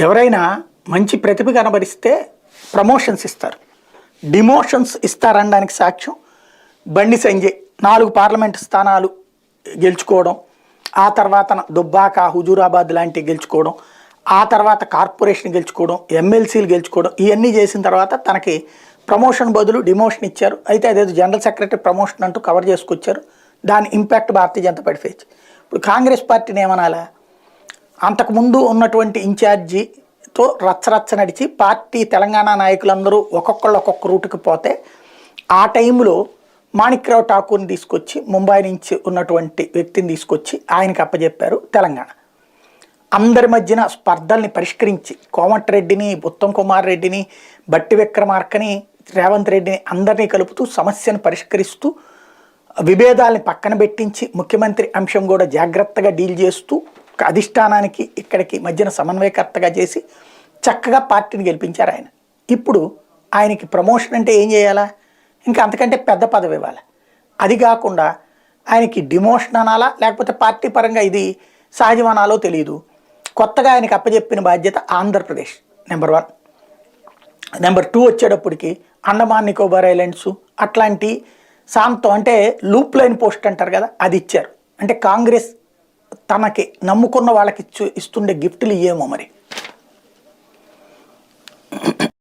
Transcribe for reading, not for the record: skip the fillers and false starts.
ఎవరైనా మంచి ప్రతిభ కనబరిస్తే ప్రమోషన్స్ ఇస్తారు, డిమోషన్స్ ఇస్తారనడానికి సాక్ష్యం బండి సంజయ్ 4 పార్లమెంట్ స్థానాలు గెలుచుకోవడం, ఆ తర్వాత దుబ్బాక హుజూరాబాద్ లాంటివి గెలుచుకోవడం, ఆ తర్వాత కార్పొరేషన్ గెలుచుకోవడం, ఎమ్మెల్సీలు గెలుచుకోవడం, ఇవన్నీ చేసిన తర్వాత తనకి ప్రమోషన్ బదులు డిమోషన్ ఇచ్చారు. అయితే అదేదో జనరల్ సెక్రటరీ ప్రమోషన్ అంటూ కవర్ చేసుకొచ్చారు. దాని impact Bharatiya Janata party face. ఇప్పుడు కాంగ్రెస్ పార్టీని ఏమనాలా, అంతకుముందు ఉన్నటువంటి ఇన్ఛార్జితో రచ్చరచ్చ నడిచి పార్టీ తెలంగాణ నాయకులందరూ ఒక్కొక్కళ్ళు ఒక్కొక్క రూటుకి పోతే ఆ టైంలో మాణిక్రావు ఠాకూర్ని తీసుకొచ్చి ముంబై నుంచి ఉన్నటువంటి వ్యక్తిని తీసుకొచ్చి ఆయనకి అప్పచెప్పారు తెలంగాణ. అందరి మధ్యన స్పర్ధల్ని పరిష్కరించి కోమటిరెడ్డిని, ఉత్తమ్ కుమార్ రెడ్డిని, బట్టి విక్రమార్కని, రేవంత్ రెడ్డిని అందరినీ కలుపుతూ సమస్యను పరిష్కరిస్తూ విభేదాలని పక్కన పెట్టించి ముఖ్యమంత్రి అంశం కూడా జాగ్రత్తగా డీల్ చేస్తూ అధిష్టానానికి ఇక్కడికి మధ్యన సమన్వయకర్తగా చేసి చక్కగా పార్టీని గెలిపించారు ఆయన. ఇప్పుడు ఆయనకి ప్రమోషన్ అంటే ఏం చేయాలా, ఇంకా అంతకంటే పెద్ద పదవి ఇవ్వాలి. అది కాకుండా ఆయనకి డిమోషన్ అనాలా లేకపోతే పార్టీ పరంగా ఇది సహజమనాలో తెలియదు. కొత్తగా ఆయనకి అప్పచెప్పిన బాధ్యత ఆంధ్రప్రదేశ్ నెంబర్ 1. నెంబర్ 2 వచ్చేటప్పటికి అండమాన్ నికోబార్ ఐలాండ్స్ అట్లాంటి శాంతం అంటే లూప్ లైన్ పోస్ట్ అంటారు కదా, అది ఇచ్చారు. అంటే కాంగ్రెస్ తనకి నమ్ముకున్న వాళ్ళకి ఇస్తుండే గిఫ్ట్లు ఇయ్యేమో మరి.